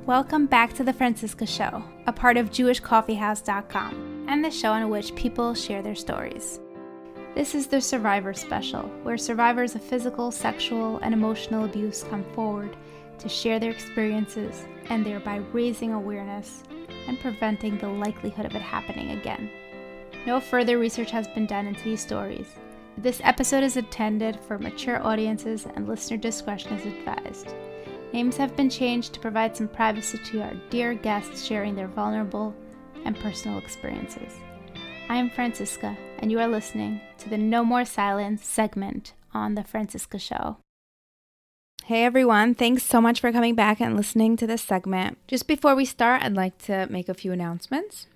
Welcome back to The Franciska Show, a part of JewishCoffeehouse.com, and the show in which people share their stories. This is the Survivor Special, where survivors of physical, sexual, and emotional abuse come forward to share their experiences and thereby raising awareness and preventing the likelihood of it happening again. No further research has been done into these stories. This episode is intended for mature audiences and listener discretion is advised. Names have been changed to provide some privacy to our dear guests sharing their vulnerable and personal experiences. I am Franciska, and you are listening to the No More Silence segment on The Franciska Show. Hey everyone, thanks so much for coming back and listening to this segment. Just before we start, I'd like to make a few announcents.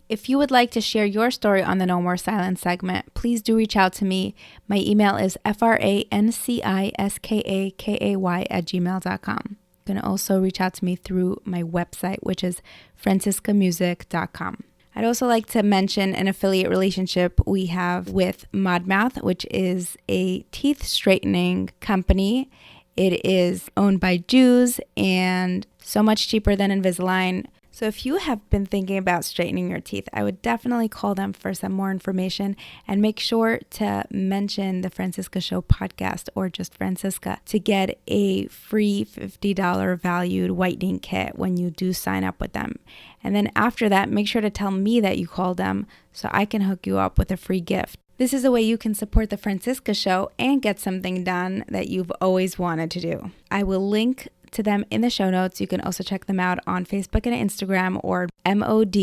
If you would like to share your story on the No More Silence segment, please do reach out to me. My email is franciskakay@gmail.com. You can also reach out to me through my website, which is franciskamusic.com. I'd also like to mention an affiliate relationship we have with Modmouth, which is a teeth straightening company. It is owned by Jews and so much cheaper than Invisalign. So if you have been thinking about straightening your teeth, I would definitely call them for some more information and make sure to mention the Franciska Show podcast or just Franciska to get a free $50 valued whitening kit when you do sign up with them. And then after that, make sure to tell me that you called them so I can hook you up with a free gift. This is a way you can support the Franciska Show and get something done that you've always wanted to do. I will link to them in the show notes. You can also check them out on Facebook and Instagram or mod-mouth.com.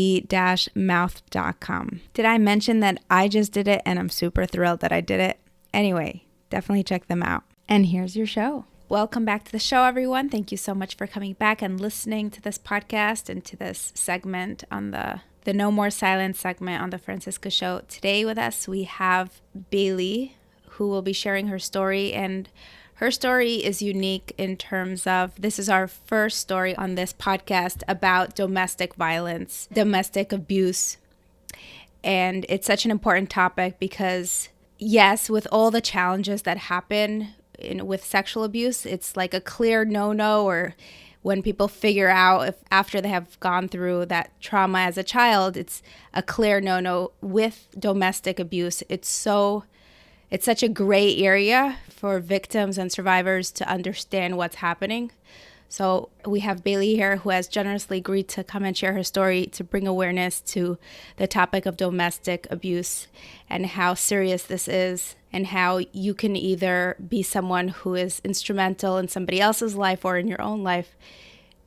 Did I mention that I just did it and I'm super thrilled that I did it? Anyway, definitely check them out. And here's your show. Welcome back to the show, everyone. Thank you so much for coming back and listening to this podcast and to this segment on the No More Silence segment on the Franciska Show. Today with us, we have Bailey, who will be sharing her story, and her story is unique in terms of this is our first story on this podcast about domestic violence, domestic abuse. And it's such an important topic because, yes, with all the challenges that happen with sexual abuse, it's like a clear no-no, or when people figure out if after they have gone through that trauma as a child, it's a clear no-no. With domestic abuse, it's such a gray area for victims and survivors to understand what's happening. So we have Bailey here, who has generously agreed to come and share her story to bring awareness to the topic of domestic abuse and how serious this is, and how you can either be someone who is instrumental in somebody else's life or in your own life.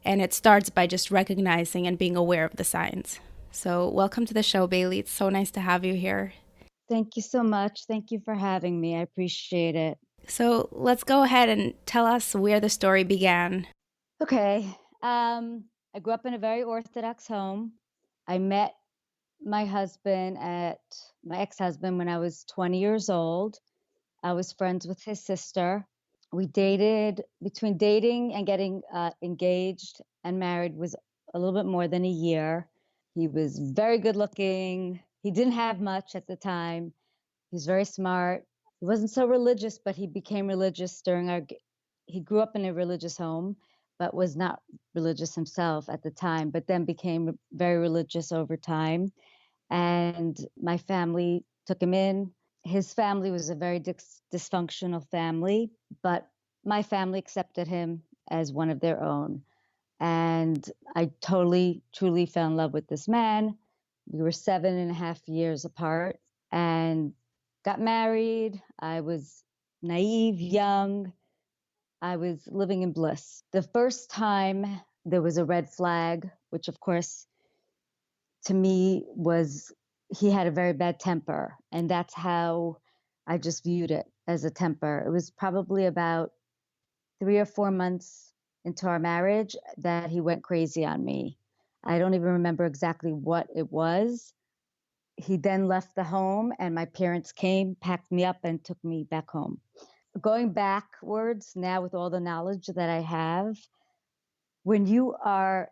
And it starts by just recognizing and being aware of the signs. So welcome to the show, Bailey. It's so nice to have you here. Thank you so much. Thank you for having me. I appreciate it. So let's go ahead and tell us where the story began. Okay. I grew up in a very Orthodox home. I met my ex-husband when I was 20 years old. I was friends with his sister. We dated. Between dating and getting engaged and married was a little bit more than a year. He was very good looking. He didn't have much at the time. He's very smart. He wasn't so religious, but he became religious he grew up in a religious home, but was not religious himself at the time, but then became very religious over time. And my family took him in. His family was a very dysfunctional family, but my family accepted him as one of their own. And I totally, truly fell in love with this man. We were 7.5 years apart and got married. I was naive, young. I was living in bliss. The first time there was a red flag, which of course to me was he had a very bad temper. And that's how I just viewed it, as a temper. It was probably about 3 or 4 months into our marriage that he went crazy on me. I don't even remember exactly what it was. He then left the home and my parents came, packed me up and took me back home. Going backwards now with all the knowledge that I have, when you are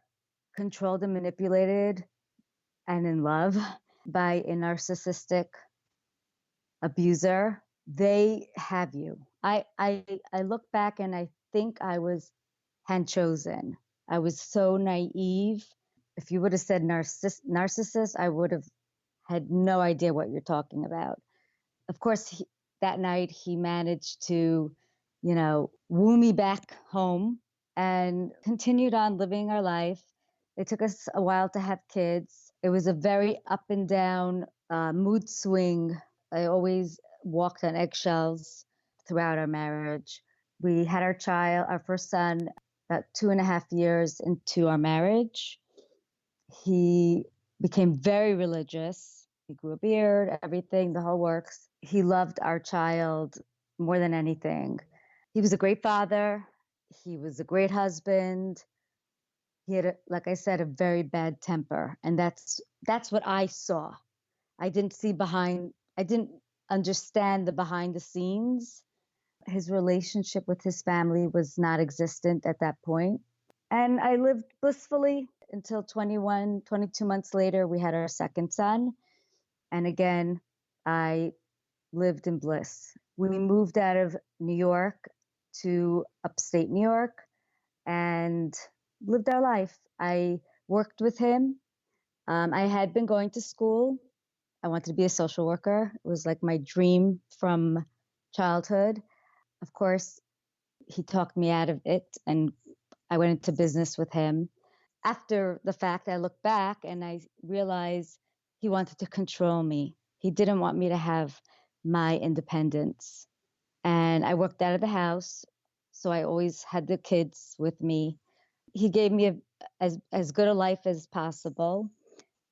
controlled and manipulated and in love by a narcissistic abuser, they have you. I look back and I think I was hand chosen. I was so naive. If you would have said narcissist, I would have had no idea what you're talking about. Of course, that night he managed to, woo me back home and continued on living our life. It took us a while to have kids. It was a very up and down mood swing. I always walked on eggshells throughout our marriage. We had our first son, about 2.5 years into our marriage. He became very religious. He grew a beard, everything, the whole works. He loved our child more than anything. He was a great father. He was a great husband. He had, like I said, a very bad temper. And that's what I saw. I didn't understand the behind the scenes. His relationship with his family was not existent at that point. And I lived blissfully until 21, 22 months later, we had our second son. And again, I lived in bliss. We moved out of New York to upstate New York and lived our life. I worked with him. I had been going to school. I wanted to be a social worker. It was like my dream from childhood. Of course, he talked me out of it, and I went into business with him. After the fact, I look back and I realize he wanted to control me. He didn't want me to have my independence. And I worked out of the house, so I always had the kids with me. He gave me as good a life as possible,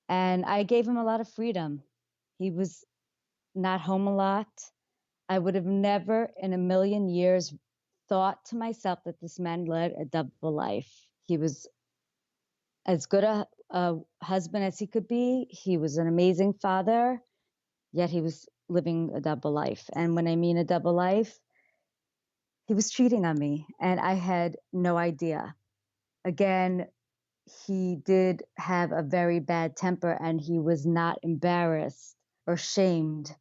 and I gave him a lot of freedom. He was not home a lot. I would have never in a million years thought to myself that this man led a double life. He was as good a husband as he could be. He was an amazing father, yet he was living a double life. And when I mean a double life, he was cheating on me, and I had no idea. Again, he did have a very bad temper, and he was not embarrassed or shamed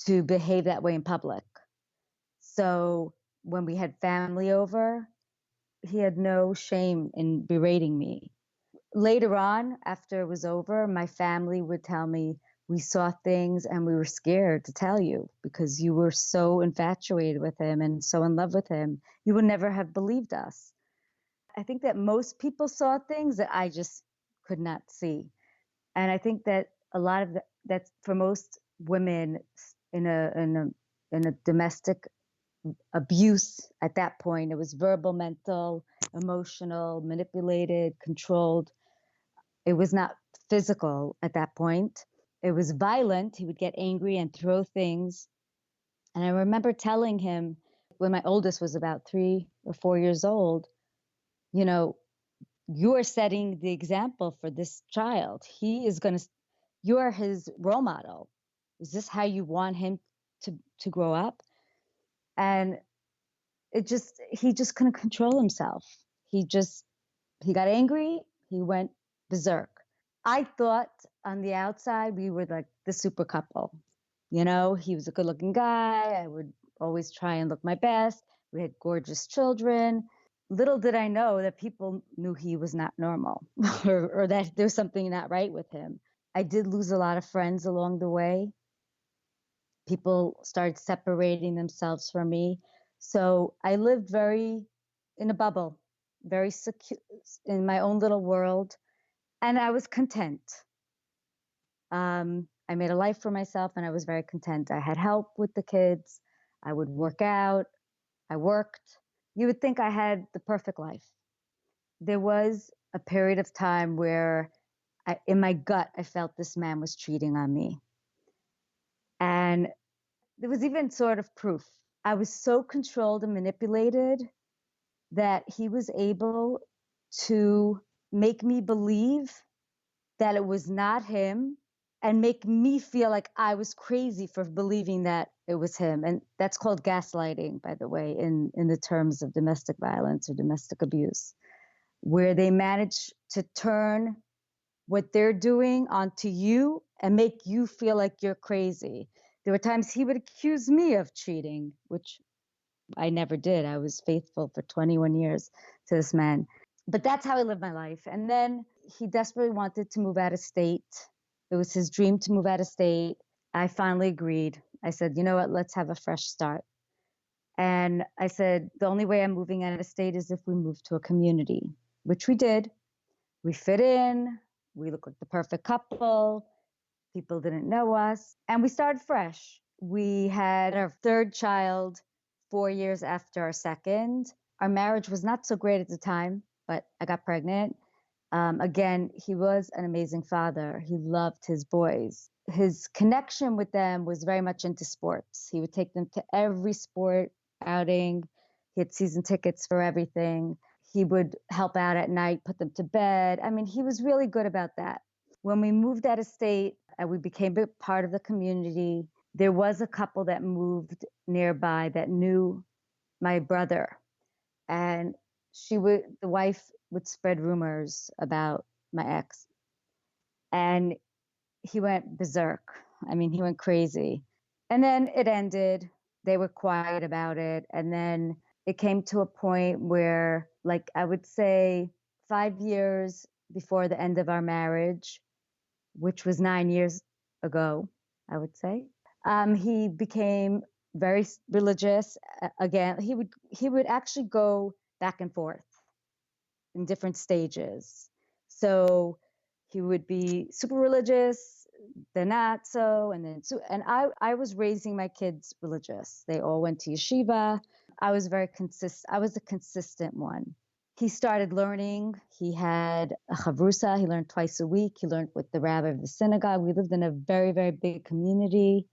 to behave that way in public. So when we had family over, he had no shame in berating me. Later on, after it was over, my family would tell me, we saw things and we were scared to tell you because you were so infatuated with him and so in love with him. You would never have believed us. I think that most people saw things that I just could not see. And I think that a lot of that's for most women in a domestic abuse at that point. It was verbal, mental, emotional, manipulated, controlled. It was not physical at that point. It was violent. He would get angry and throw things. And I remember telling him when my oldest was about 3 or 4 years old, you know, you are setting the example for this child. You are his role model. Is this how you want him to grow up? And he just couldn't control himself. He got angry. He went berserk. I thought on the outside we were like the super couple. He was a good looking guy. I would always try and look my best. We had gorgeous children. Little did I know that people knew he was not normal or that there's something not right with him. I did lose a lot of friends along the way. People started separating themselves from me. So I lived very in a bubble, very secure in my own little world. And I was content. I made a life for myself and I was very content. I had help with the kids. I would work out. I worked. You would think I had the perfect life. There was a period of time where in my gut, I felt this man was cheating on me. And there was even sort of proof. I was so controlled and manipulated that he was able to make me believe that it was not him and make me feel like I was crazy for believing that it was him. And that's called gaslighting, by the way, in the terms of domestic violence or domestic abuse, where they manage to turn what they're doing onto you and make you feel like you're crazy. There were times he would accuse me of cheating, which I never did. I was faithful for 21 years to this man. But that's how I lived my life. And then he desperately wanted to move out of state. It was his dream to move out of state. I finally agreed. I said, you know what, let's have a fresh start. And I said, the only way I'm moving out of state is if we move to a community, which we did. We fit in. We looked like the perfect couple. People didn't know us. And we started fresh. We had our third child 4 years after our second. Our marriage was not so great at the time, but I got pregnant. Again, he was an amazing father. He loved his boys. His connection with them was very much into sports. He would take them to every sport outing. He had season tickets for everything. He would help out at night, put them to bed. I mean, he was really good about that. When we moved out of state and we became a part of the community, there was a couple that moved nearby that knew my brother. And the wife would spread rumors about my ex. And he went berserk. I mean, he went crazy. And then it ended. They were quiet about it. And then it came to a point where, like, I would say 5 years before the end of our marriage, which was 9 years ago, I would say, he became very religious. Again, he would actually go back and forth in different stages. So he would be super religious, then not so, and then so. And I was raising my kids religious. They all went to yeshiva. I was very consistent. I was a consistent one. He started learning. He had a chavrusa. He learned twice a week. He learned with the rabbi of the synagogue. We lived in a very, very big community.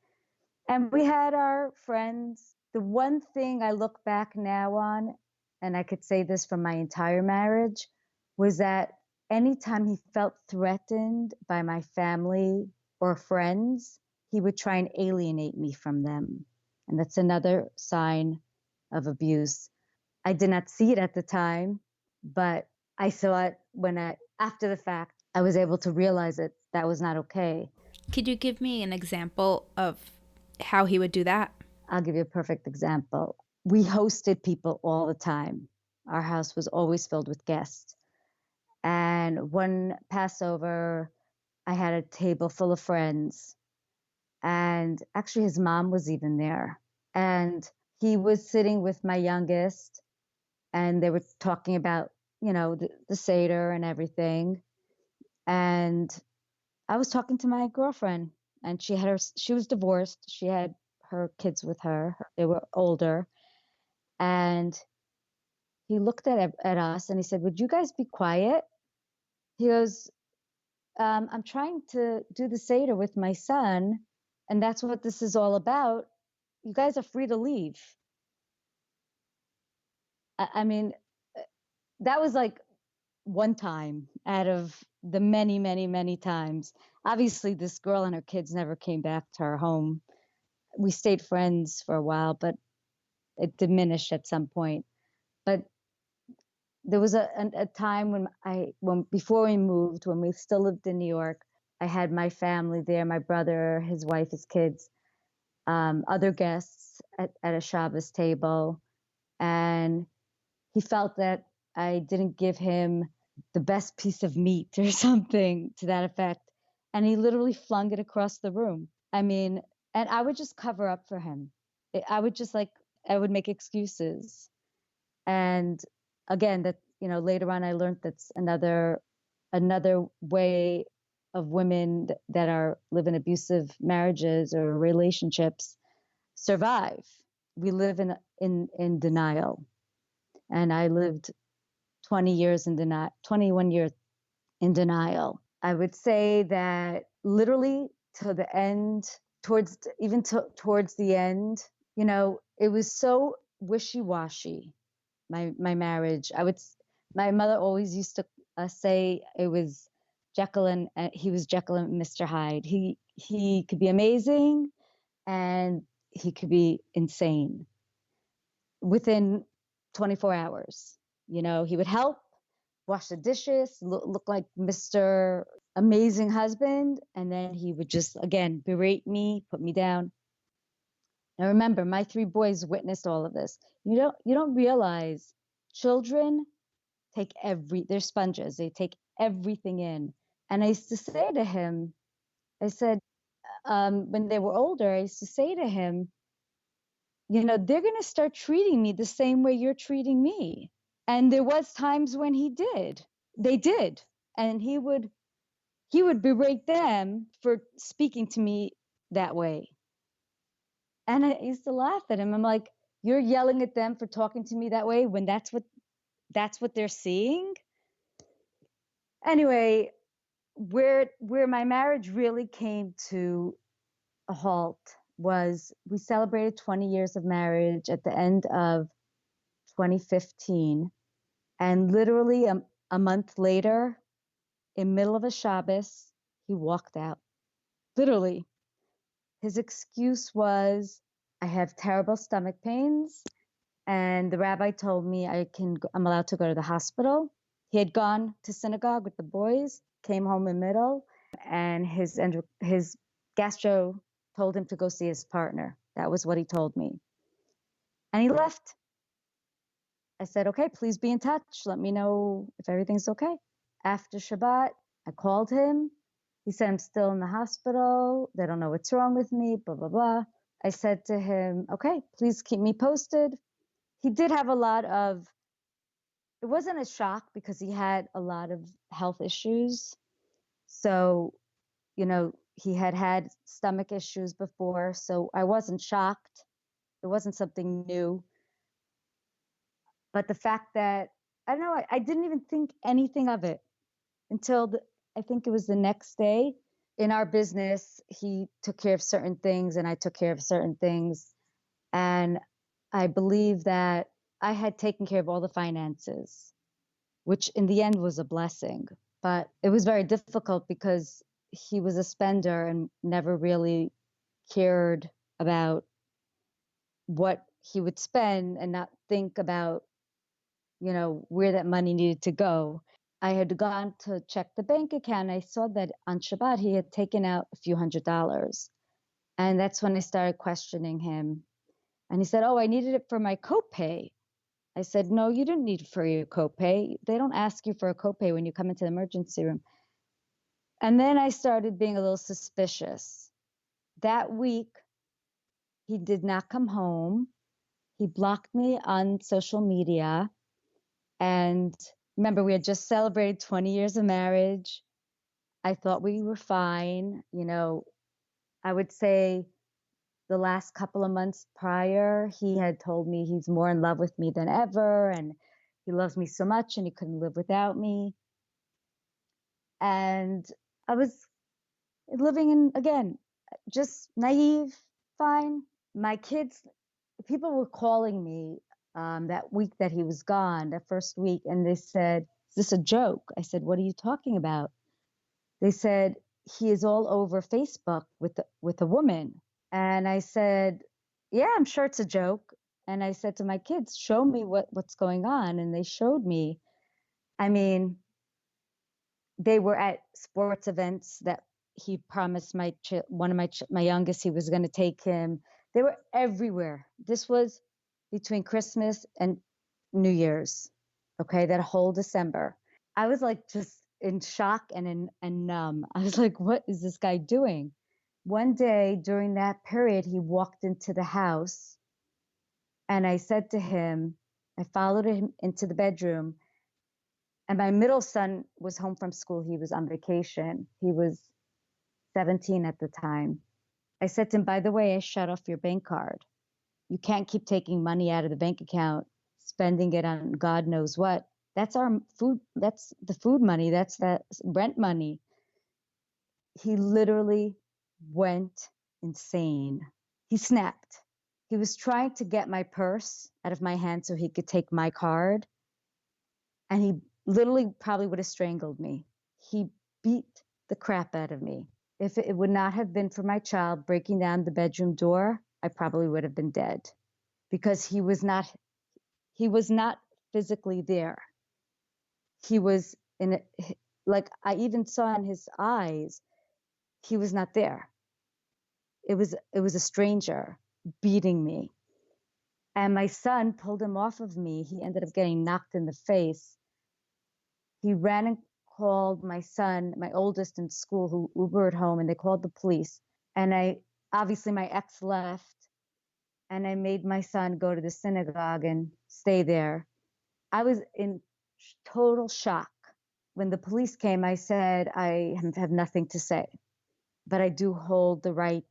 And we had our friends. The one thing I look back now on, and I could say this from my entire marriage, was that anytime he felt threatened by my family or friends, he would try and alienate me from them. And that's another sign of abuse. I did not see it at the time, but I saw it after the fact, I was able to realize it. That was not okay. Could you give me an example of how he would do that? I'll give you a perfect example. We hosted people all the time. Our house was always filled with guests. And one Passover, I had a table full of friends. And actually, his mom was even there. And he was sitting with my youngest, and they were talking about, the Seder and everything. And I was talking to my girlfriend, and she was divorced. She had her kids with her. They were older. And he looked at us and he said, "Would you guys be quiet?" He goes, "I'm trying to do the Seder with my son, and that's what this is all about. You guys are free to leave." I mean, that was like one time out of the many, many, many times. Obviously, this girl and her kids never came back to our home. We stayed friends for a while, but it diminished at some point. But there was a time when before we moved, when we still lived in New York, I had my family there, my brother, his wife, his kids, other guests at a Shabbos table. And he felt that I didn't give him the best piece of meat or something to that effect. And he literally flung it across the room. I mean, and I would just cover up for him. I would make excuses. And again, that, later on I learned that's another way of women that live in abusive marriages or relationships survive. We live in denial. And I lived 21 years in denial. I would say that literally to the end, towards the end, it was so wishy-washy, my marriage. My mother always used to say it was he was Jekyll and Mr. Hyde. He could be amazing and he could be insane within 24 hours. He would help wash the dishes, look like Mr. Amazing husband, and then he would just, again, berate me, put me down. Now remember, my 3 boys witnessed all of this. You don't realize children they're sponges. They take everything in. And I used to say to him, I said, when they were older, I used to say to him, they're going to start treating me the same way you're treating me. And there was times when they did. And he would berate them for speaking to me that way. And I used to laugh at him. I'm like, you're yelling at them for talking to me that way when that's what they're seeing. Anyway, where my marriage really came to a halt was we celebrated 20 years of marriage at the end of 2015. And literally a month later, in middle of a Shabbos, he walked out. Literally. His excuse was, I have terrible stomach pains, and the rabbi told me I'm allowed to go to the hospital. He had gone to synagogue with the boys, came home in middle, and his gastro told him to go see his partner. That was what he told me. And he left. I said, okay, please be in touch. Let me know if everything's okay. After Shabbat, I called him. He said, I'm still in the hospital. They don't know what's wrong with me, blah, blah, blah. I said to him, okay, please keep me posted. He did have it wasn't a shock because he had a lot of health issues. So, he had stomach issues before. So I wasn't shocked. It wasn't something new. But the fact that, I don't know, I didn't even think anything of it until I think it was the next day. In our business, he took care of certain things and I took care of certain things. And I believe that I had taken care of all the finances, which in the end was a blessing. But it was very difficult because he was a spender and never really cared about what he would spend and not think about, where that money needed to go. I had gone to check the bank account. I saw that on Shabbat he had taken out a few $100s. And that's when I started questioning him. And he said, oh, I needed it for my copay. I said, no, you didn't need it for your copay. They don't ask you for a copay when you come into the emergency room. And then I started being a little suspicious. That week, he did not come home. He blocked me on social media. And remember, we had just celebrated 20 years of marriage. I thought we were fine. I would say the last couple of months prior, he had told me he's more in love with me than ever. And he loves me so much and he couldn't live without me. And I was living in, again, just naive, fine. My kids, people were calling me that week that he was gone, the first week, and they said, is this a joke? I said, what are you talking about? They said, he is all over Facebook with a woman. And I said, yeah, I'm sure it's a joke. And I said to my kids, show me what's going on. And they showed me. I mean, they were at sports events that he promised one of my youngest, he was going to take him. They were everywhere. This was between Christmas and New Year's. Okay, that whole December. I was like just in shock and numb. I was like, what is this guy doing? One day during that period, he walked into the house and I said to him, I followed him into the bedroom. And my middle son was home from school. He was on vacation. He was 17 at the time. I said to him, by the way, I shut off your bank card. You can't keep taking money out of the bank account, spending it on God knows what. That's our food. That's the food money. That's that rent money. He literally went insane. He snapped. He was trying to get my purse out of my hand so he could take my card. And he literally probably would have strangled me. He beat the crap out of me. If it would not have been for my child breaking down the bedroom door, I probably would have been dead because he was not physically there. He was like I even saw in his eyes, he was not there. It was a stranger beating me. And my son pulled him off of me. He ended up getting knocked in the face. he ran and called my son, my oldest in school, who Ubered home, and they called the police. And obviously my ex left, and I made my son go to the synagogue and stay there. I was in total shock. When the police came, I said, I have nothing to say, but I do hold the right.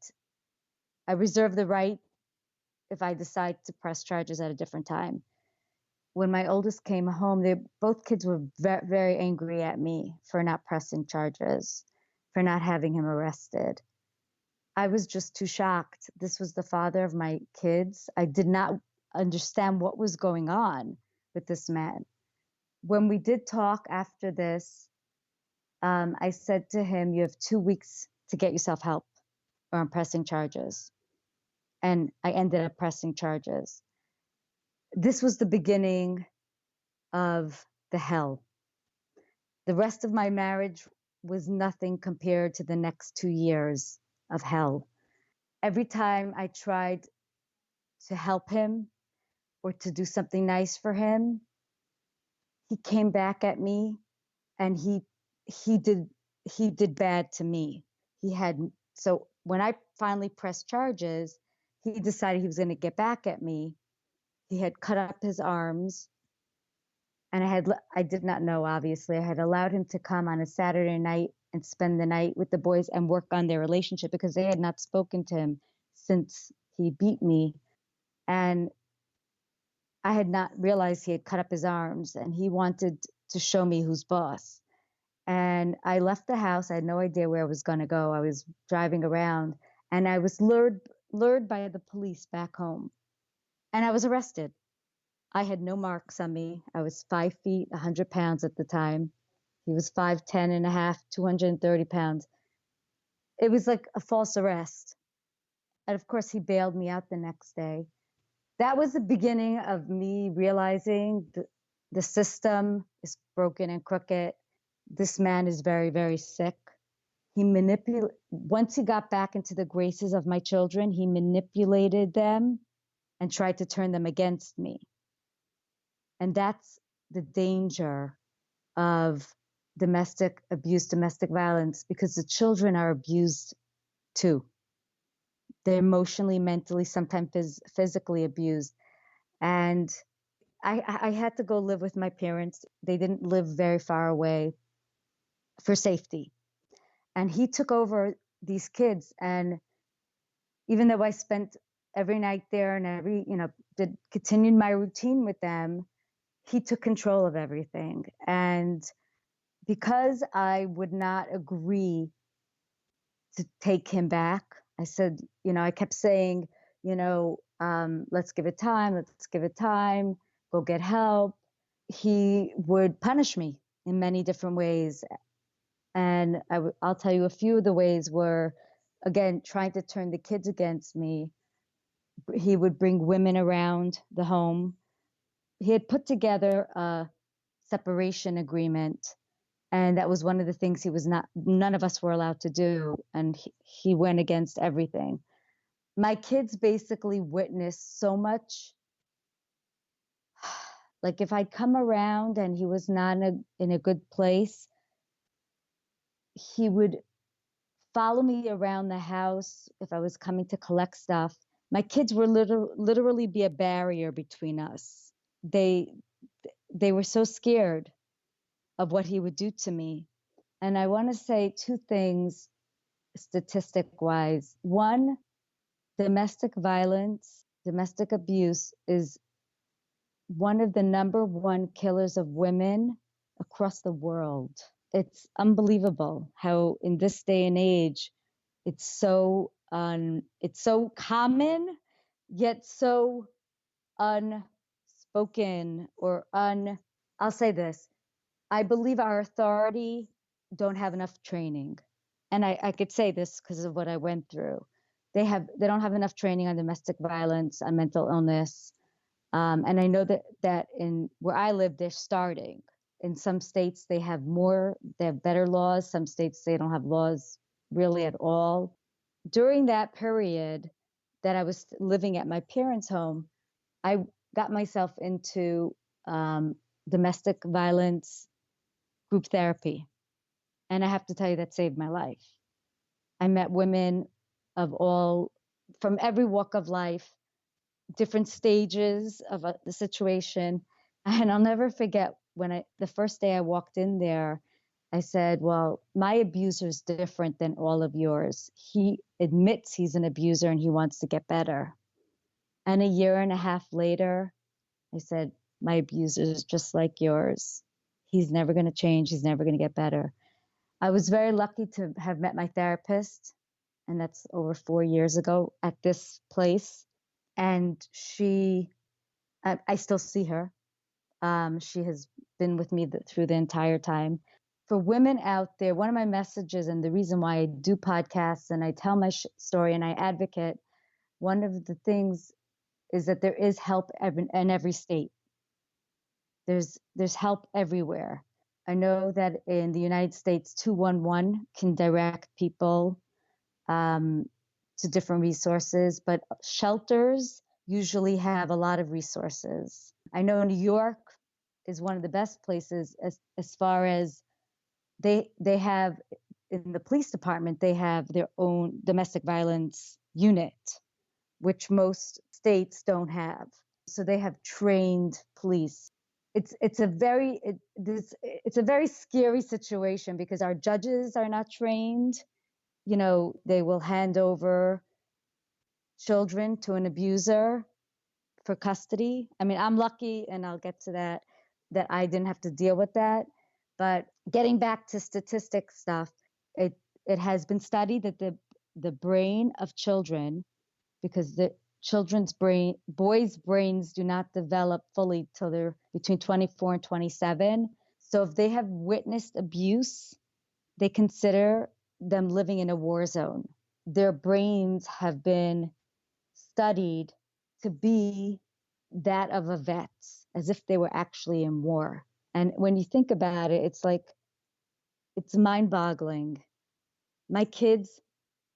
I reserve the right if I decide to press charges at a different time. When my oldest came home, both kids were very, very angry at me for not pressing charges, for not having him arrested. I was just too shocked. This was the father of my kids. I did not understand what was going on with this man. When we did talk after this, I said to him, you have 2 weeks to get yourself help, or I'm pressing charges. And I ended up pressing charges. This was the beginning of the hell. The rest of my marriage was nothing compared to the next 2 years of hell. Every time I tried to help him or to do something nice for him, he came back at me, and he did bad to me. So when I finally pressed charges, he decided he was going to get back at me. He had cut up his arms, and I did not know, obviously. I had allowed him to come on a Saturday night and spend the night with the boys and work on their relationship, because they had not spoken to him since he beat me. And I had not realized he had cut up his arms, and he wanted to show me who's boss. And I left the house. I had no idea where I was going to go. I was driving around, and I was lured by the police back home, and I was arrested. I had no marks on me. I was 5 feet, 100 pounds at the time. He was 5'10" and a half, 230 pounds. It was like a false arrest. And of course, he bailed me out the next day. That was the beginning of me realizing the system is broken and crooked. This man is very, very sick. Once he got back into the graces of my children, he manipulated them and tried to turn them against me. And that's the danger of domestic abuse, domestic violence, because the children are abused too. They're emotionally, mentally, sometimes physically abused. And I had to go live with my parents. They didn't live very far away for safety. And he took over these kids. And even though I spent every night there and continued my routine with them, he took control of everything. And because I would not agree to take him back, I said, I kept saying, let's give it time. Let's give it time. Go get help. He would punish me in many different ways. And I'll tell you a few of the ways were, again, trying to turn the kids against me. He would bring women around the home. He had put together a separation agreement, and that was one of the things none of us were allowed to do. And he went against everything. My kids basically witnessed so much. Like if I'd come around and he was not in a good place, he would follow me around the house if I was coming to collect stuff. My kids were literally be a barrier between us. They were so scared of what he would do to me. And I want to say two things statistic wise. One, domestic violence, domestic abuse is one of the number one killers of women across the world. It's unbelievable how in this day and age, it's so common, yet so unspoken I'll say this. I believe our authority don't have enough training. And I could say this because of what I went through. They don't have enough training on domestic violence, on mental illness. And I know that in where I live, they're starting. In some states, they have better laws. Some states, they don't have laws really at all. During that period that I was living at my parents' home, I got myself into domestic violence group therapy. And I have to tell you, that saved my life. I met women from every walk of life, different stages of the situation. And I'll never forget the first day I walked in there, I said, well, my abuser is different than all of yours. He admits he's an abuser and he wants to get better. And a year and a half later, I said, my abuser is just like yours. He's never going to change. He's never going to get better. I was very lucky to have met my therapist, and that's over 4 years ago at this place. And I still see her. She has been with me through the entire time. For women out there, one of my messages, and the reason why I do podcasts and I tell my story and I advocate, one of the things is that there is help in every state. There's help everywhere. I know that in the United States, 211 can direct people to different resources, but shelters usually have a lot of resources. I know New York is one of the best places as far as they have in the police department, they have their own domestic violence unit, which most states don't have. So they have trained police. It's a very scary situation because our judges are not trained. You know, they will hand over children to an abuser for custody. I mean, I'm lucky, and I'll get to that I didn't have to deal with that. But getting back to statistic stuff, it has been studied that the brain of children, because the boys' brains do not develop fully till they're between 24 and 27. So if they have witnessed abuse, they consider them living in a war zone. Their brains have been studied to be that of a vet, as if they were actually in war. And when you think about it, it's mind-boggling. My kids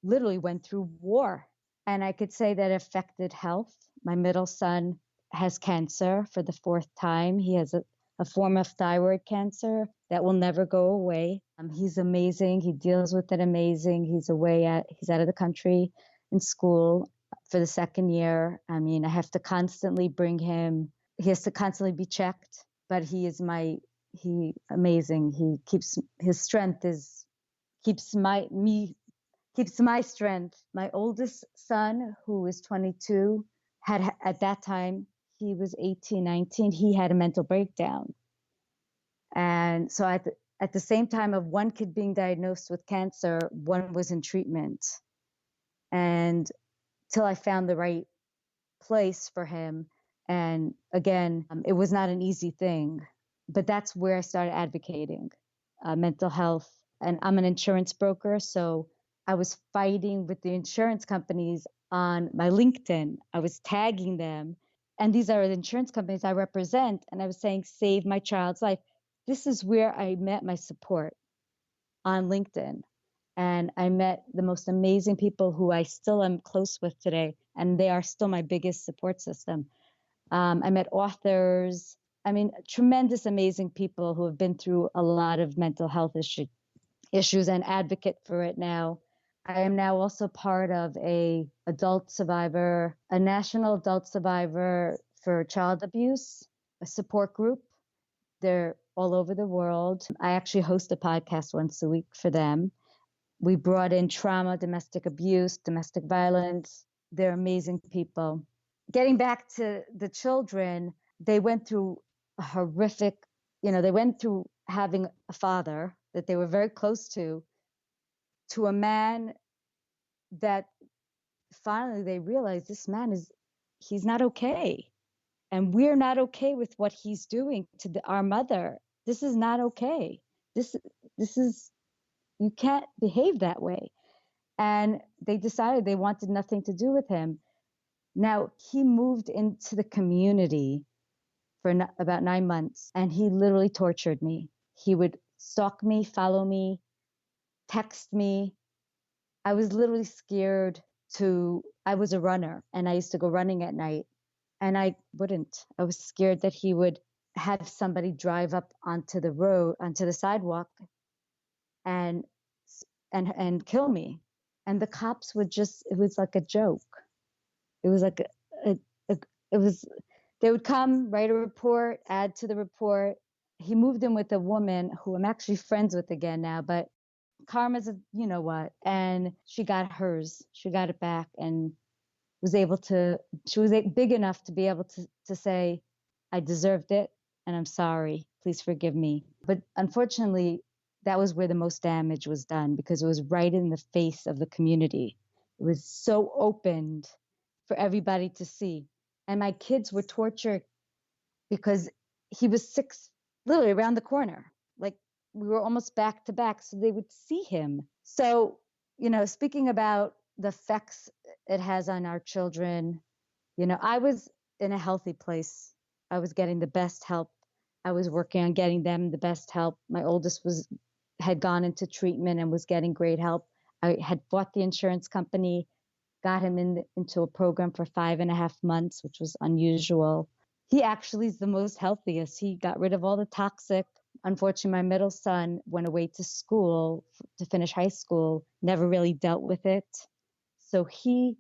literally went through war, and I could say that affected health. My middle son has cancer for the 4th time. He has a form of thyroid cancer that will never go away. He's amazing. He deals with it amazing. He's out of the country in school for the 2nd year. I mean, I have to constantly bring him. He has to constantly be checked, but he amazing. He keeps his strength keeps my strength. My oldest son, who is 22, had at that time, he was 18, 19, he had a mental breakdown. And so at the same time of one kid being diagnosed with cancer, one was in treatment. And till I found the right place for him. And again, it was not an easy thing, but that's where I started advocating mental health. And I'm an insurance broker, so I was fighting with the insurance companies on my LinkedIn. I was tagging them, and these are the insurance companies I represent, and I was saying, save my child's life. This is where I met my support, on LinkedIn. And I met the most amazing people who I still am close with today, and they are still my biggest support system. I met authors, tremendous, amazing people who have been through a lot of mental health issues and advocate for it now. I am now also part of a national adult survivor for child abuse, a support group. They're all over the world. I actually host a podcast once a week for them. We brought in trauma, domestic abuse, domestic violence. They're amazing people. Getting back to the children, they went through a horrific, they went through having a father that they were very close to a man that finally they realized this man he's not okay. And we're not okay with what he's doing to our mother. This is not okay. This is, you can't behave that way. And they decided they wanted nothing to do with him. Now, he moved into the community for about 9 months, and he literally tortured me. He would stalk me, follow me, text me. I was literally scared I was a runner, and I used to go running at night, and I wouldn't. I was scared that he would have somebody drive up onto the sidewalk, and kill me. And the cops would it was like a joke. It was like it was, they would come, write a report, add to the report. He moved in with a woman who I'm actually friends with again now, but karma's you know what. And she got hers. She got it back and she was big enough to be able to say, I deserved it and I'm sorry. Please forgive me. But unfortunately, that was where the most damage was done, because it was right in the face of the community. It was so opened for everybody to see. And my kids were tortured because he was literally around the corner. Like, we were almost back to back, so they would see him. So, speaking about the effects it has on our children, I was in a healthy place. I was getting the best help. I was working on getting them the best help. My oldest had gone into treatment and was getting great help. I had bought the insurance company, got him into a program for 5.5 months, which was unusual. He actually is the most healthiest. He got rid of all the toxic. Unfortunately, my middle son went away to school to finish high school, never really dealt with it. So he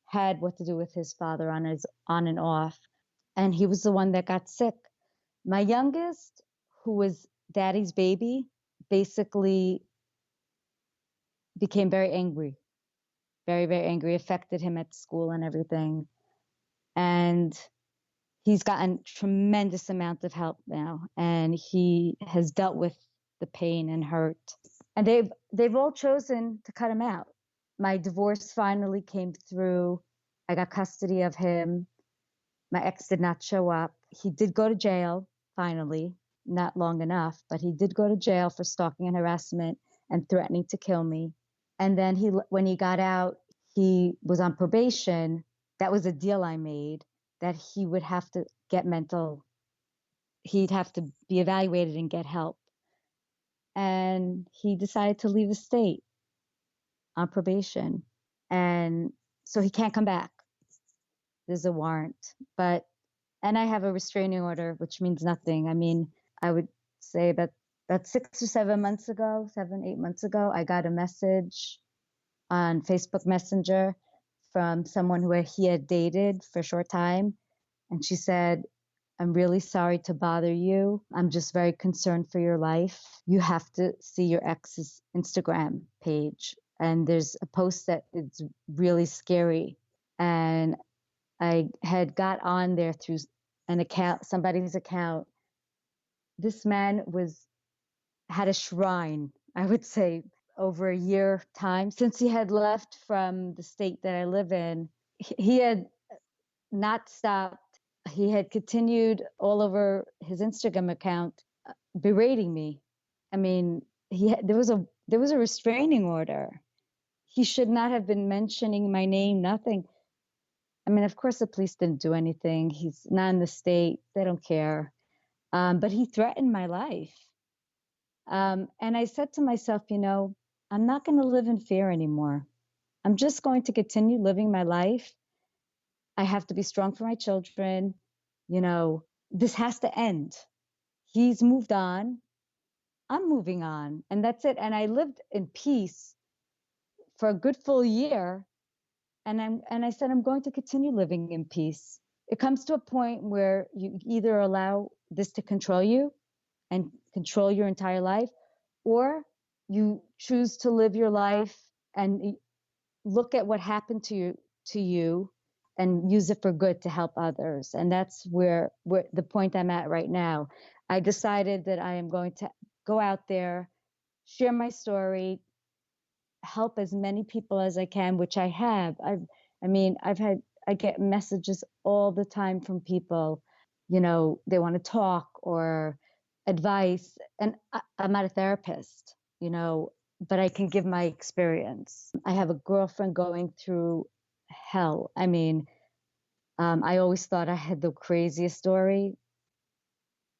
had what to do with his father on and off. And he was the one that got sick. My youngest, who was daddy's baby, basically became very angry, very, very angry, affected him at school and everything. And he's gotten tremendous amount of help now, and he has dealt with the pain and hurt. And they've all chosen to cut him out. My divorce finally came through. I got custody of him. My ex did not show up. He did go to jail, finally, not long enough, but he did go to jail for stalking and harassment and threatening to kill me. And then when he got out, he was on probation. That was a deal I made, that he would have to he'd have to be evaluated and get help. And he decided to leave the state on probation. And so he can't come back. There's a warrant, and I have a restraining order, which means nothing. I mean, I would say that 6 or 7 months ago, 7, 8 months ago, I got a message on Facebook Messenger from someone who he had dated for a short time. And she said, I'm really sorry to bother you. I'm just very concerned for your life. You have to see your ex's Instagram page. And there's a post that is really scary. And I had got on there through somebody's account. This man had a shrine, I would say, over a year time since he had left from the state that I live in. He had not stopped. He had continued all over his Instagram account berating me. I mean, there was a restraining order. He should not have been mentioning my name, nothing. I mean, of course, the police didn't do anything. He's not in the state. They don't care. But he threatened my life. And I said to myself, I'm not going to live in fear anymore. I'm just going to continue living my life. I have to be strong for my children. This has to end. He's moved on. I'm moving on. And that's it. And I lived in peace for a good full year. And I said, I'm going to continue living in peace. It comes to a point where you either allow this to control you and control your entire life, or you choose to live your life and look at what happened to you and use it for good to help others. And that's where the point I'm at right now. I decided that I am going to go out there, share my story, help as many people as I can, which I have. I get messages all the time from people, they want to talk or advice. And I'm not a therapist, but I can give my experience. I have a girlfriend going through hell. I mean, I always thought I had the craziest story.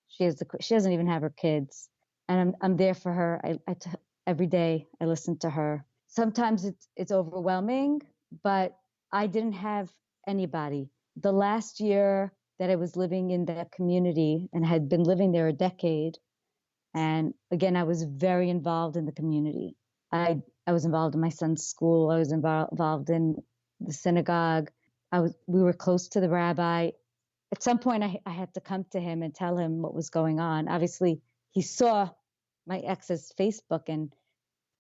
She doesn't even have her kids, and I'm there for her. Every day I listen to her. Sometimes it's overwhelming, but I didn't have anybody. The last year that I was living in that community and had been living there a decade. And again, I was very involved in the community. I was involved in my son's school. I was involved in the synagogue. We were close to the rabbi. At some point, I had to come to him and tell him what was going on. Obviously, he saw my ex's Facebook and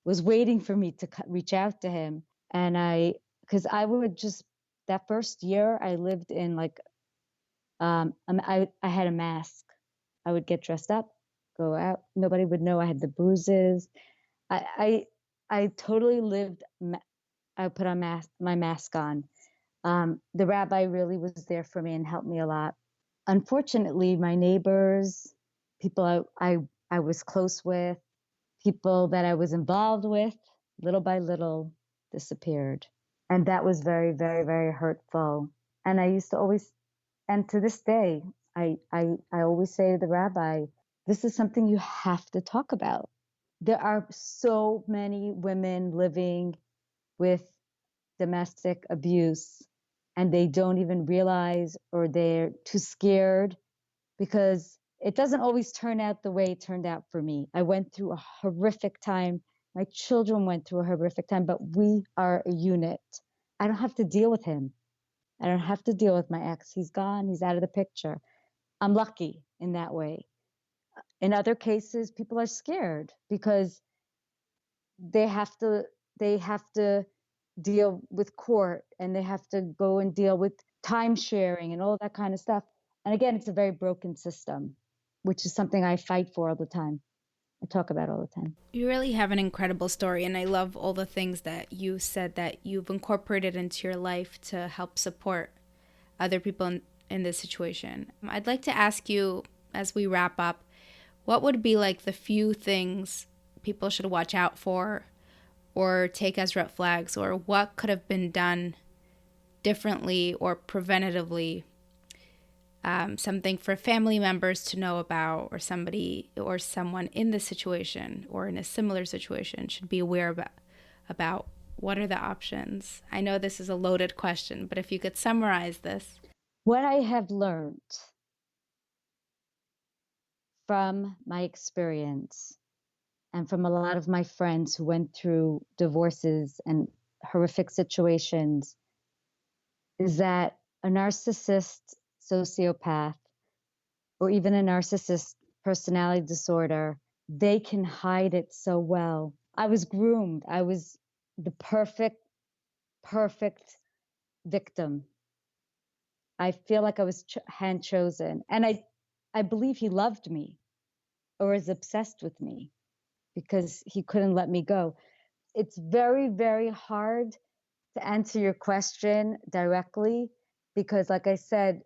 was waiting for me to reach out to him. And because I would just, that first year, I lived in like, I had a mask. I would get dressed up, go out. Nobody would know I had the bruises. I totally lived. I put on my mask on. The rabbi really was there for me and helped me a lot. Unfortunately, my neighbors, people I was close with, people that I was involved with, little by little disappeared. And that was very, very, very hurtful. And I used to always, and to this day, I always say to the rabbi, this is something you have to talk about. There are so many women living with domestic abuse and they don't even realize, or they're too scared, because it doesn't always turn out the way it turned out for me. I went through a horrific time. My children went through a horrific time, but we are a unit. I don't have to deal with him. I don't have to deal with my ex. He's gone. He's out of the picture. I'm lucky in that way. In other cases, people are scared because they have to deal with court, and they have to go and deal with time sharing and all that kind of stuff. And again, it's a very broken system, which is something I fight for all the time. I talk about all the time. You really have an incredible story, and I love all the things that you said that you've incorporated into your life to help support other people in this situation. I'd like to ask you, as we wrap up, what would be like the few things people should watch out for or take as red flags, or what could have been done differently or preventatively, something for family members to know about, or somebody or someone in this situation or in a similar situation should be aware about what are the options? I know this is a loaded question, but if you could summarize this. What I have learned from my experience and from a lot of my friends who went through divorces and horrific situations is that a narcissist, sociopath, or even a narcissist personality disorder, they can hide it so well. I was groomed. I was the perfect victim. I feel like I was hand chosen. And I believe he loved me or is obsessed with me because he couldn't let me go. It's very, very hard to answer your question directly because, like I said,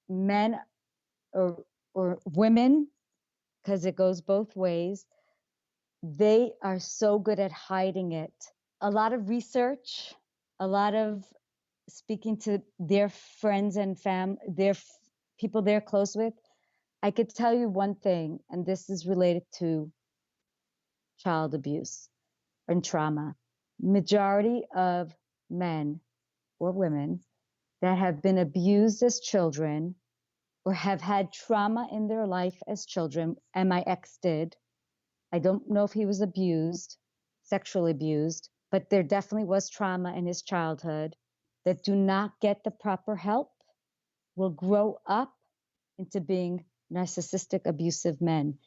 men or women, because it goes both ways, they are so good at hiding it. A lot of research, a lot of speaking to their friends and people they're close with. I could tell you one thing, and this is related to child abuse and trauma. Majority of men or women that have been abused as children or have had trauma in their life as children, and my ex did. I don't know if he was abused, sexually abused, but there definitely was trauma in his childhood, that do not get the proper help will grow up into being narcissistic, abusive men.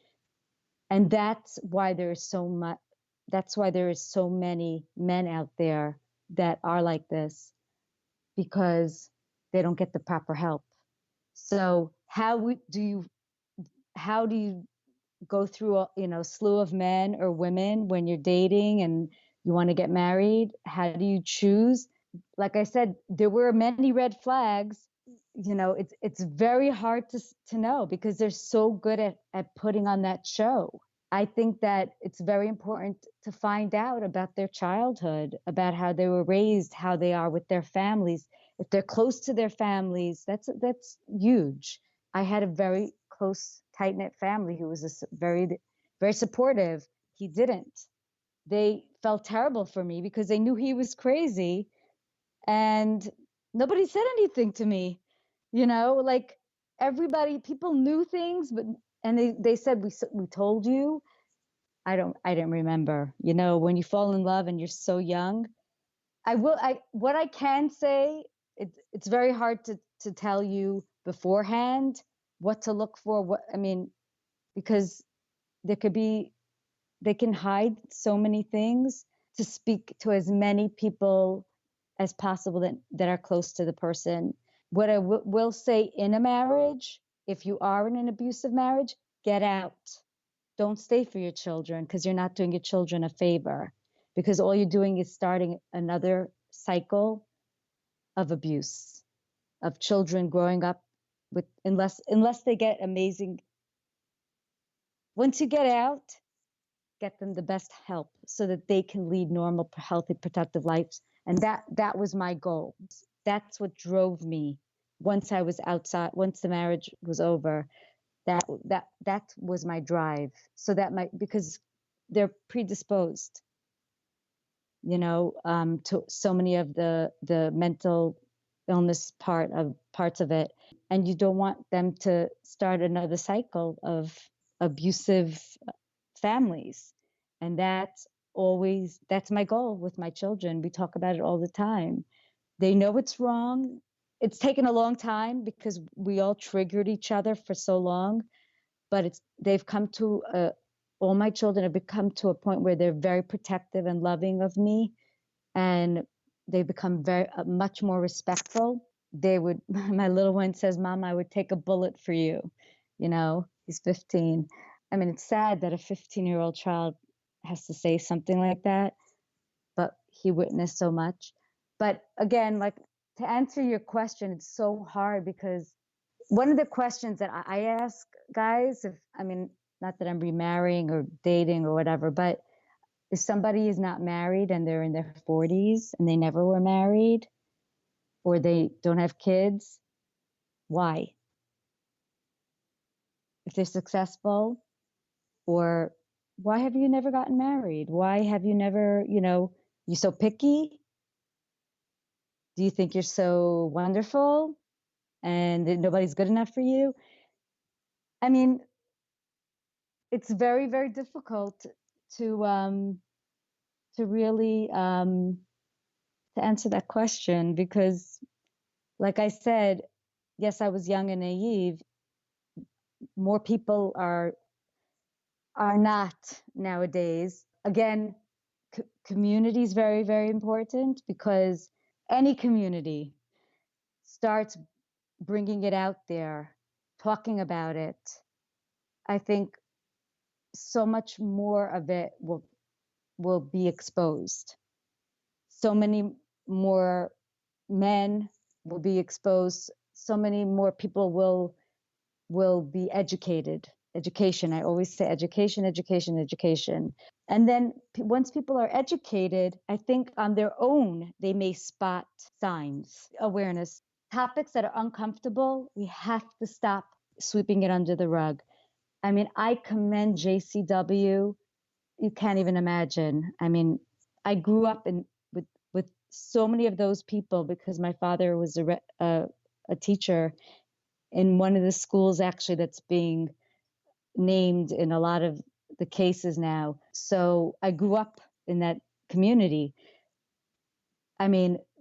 And that's why there is so much, that's why there is so many men out there that are like this, because they don't get the proper help. So how do you go through a slew of men or women when you're dating and you want to get married? How do you choose? Like I said, there were many red flags. It's very hard to know because they're so good at putting on that show. I think that it's very important to find out about their childhood, about how they were raised, how they are with their families. If they're close to their families, that's huge. I had a very close, tight-knit family who was very, very supportive. He didn't. They felt terrible for me because they knew he was crazy, and nobody said anything to me. Like everybody, people knew things, and they said, we told you. I didn't remember. When you fall in love and you're so young, what I can say, it's very hard to tell you beforehand what to look for. Because there could be, they can hide so many things, to speak to as many people as possible that are close to the person. What I will say, in a marriage, if you are in an abusive marriage, get out. Don't stay for your children, because you're not doing your children a favor, because all you're doing is starting another cycle of abuse, of children growing up with, unless they get amazing. Once you get out, get them the best help so that they can lead normal, healthy, productive lives. And that was my goal. That's what drove me. Once I was outside, once the marriage was over, that was my drive. So because they're predisposed, to so many of the mental illness parts of it, and you don't want them to start another cycle of abusive families. And that's my goal with my children. We talk about it all the time. They know it's wrong. It's taken a long time because we all triggered each other for so long, but they've come to all my children have become to a point where they're very protective and loving of me, and they've become very much more respectful. My little one says, "Mom, I would take a bullet for you." He's 15. It's sad that a 15-year-old child has to say something like that, but he witnessed so much. But again, like, to answer your question, it's so hard, because one of the questions that I ask guys, not that I'm remarrying or dating or whatever, but if somebody is not married and they're in their 40s and they never were married, or they don't have kids, why? If they're successful, or why have you never gotten married? Why have you never, you're so picky? Do you think you're so wonderful and that nobody's good enough for you? It's very, very difficult to really to answer that question, because, like I said, yes, I was young and naive. More people are not nowadays. Again, community is very, very important, because any community starts bringing it out there, talking about it, I think so much more of it will be exposed. So many more men will be exposed. So many more people will be educated. Education. I always say education, education, education. And then once people are educated, I think on their own, they may spot signs. Awareness. Topics that are uncomfortable, we have to stop sweeping it under the rug. I commend JCW. You can't even imagine. I grew up with so many of those people, because my father was a teacher in one of the schools, actually, that's being named in a lot of the cases now. So I grew up in that community.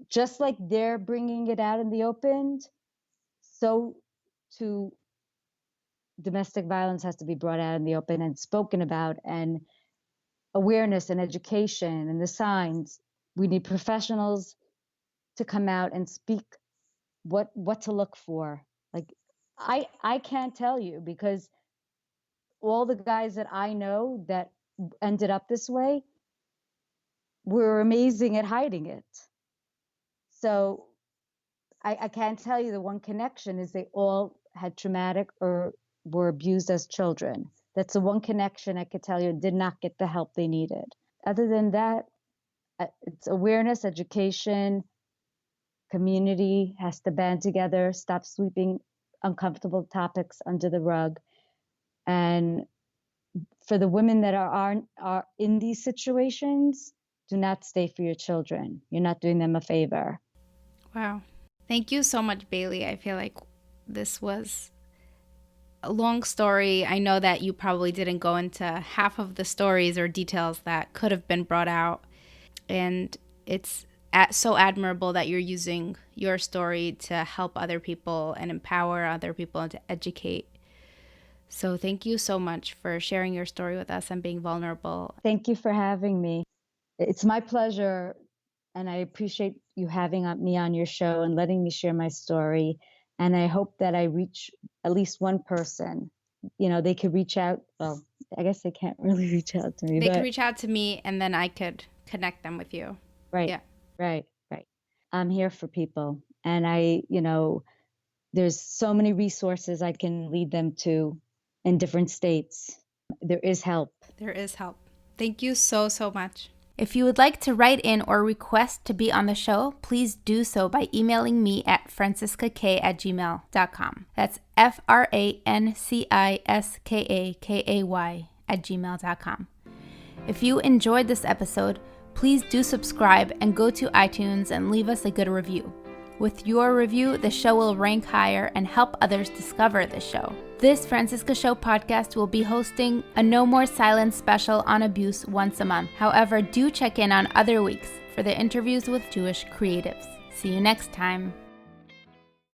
Just like they're bringing it out in the open, so to domestic violence has to be brought out in the open and spoken about, and awareness and education and the signs. We need professionals to come out and speak what to look for. Like, I can't tell you, because all the guys that I know that ended up this way were amazing at hiding it. So I can't tell you. The one connection is they all had traumatic or were abused as children. That's the one connection I could tell you, did not get the help they needed. Other than that, it's awareness, education, community has to band together, stop sweeping uncomfortable topics under the rug. And for the women that are in these situations, do not stay for your children. You're not doing them a favor. Wow. Thank you so much, Bailey. I feel like this was a long story. I know that you probably didn't go into half of the stories or details that could have been brought out. And it's so admirable that you're using your story to help other people and empower other people and to educate. So thank you so much for sharing your story with us and being vulnerable. Thank you for having me. It's my pleasure, and I appreciate you having me on your show and letting me share my story. And I hope that I reach at least one person. They could reach out. Well, I guess they can't really reach out to me. They could reach out to me, and then I could connect them with you. Right. Yeah. Right. I'm here for people. And there's so many resources I can lead them to in different states. There is help. There is help. Thank you so much. If you would like to write in or request to be on the show, please do so by emailing me at franciskakay@gmail.com. That's franciskakay@gmail.com. If you enjoyed this episode, please do subscribe and go to iTunes and leave us a good review. With your review, the show will rank higher and help others discover the show. This Franciska Show podcast will be hosting a No More Silence special on abuse once a month. However, do check in on other weeks for the interviews with Jewish creatives. See you next time.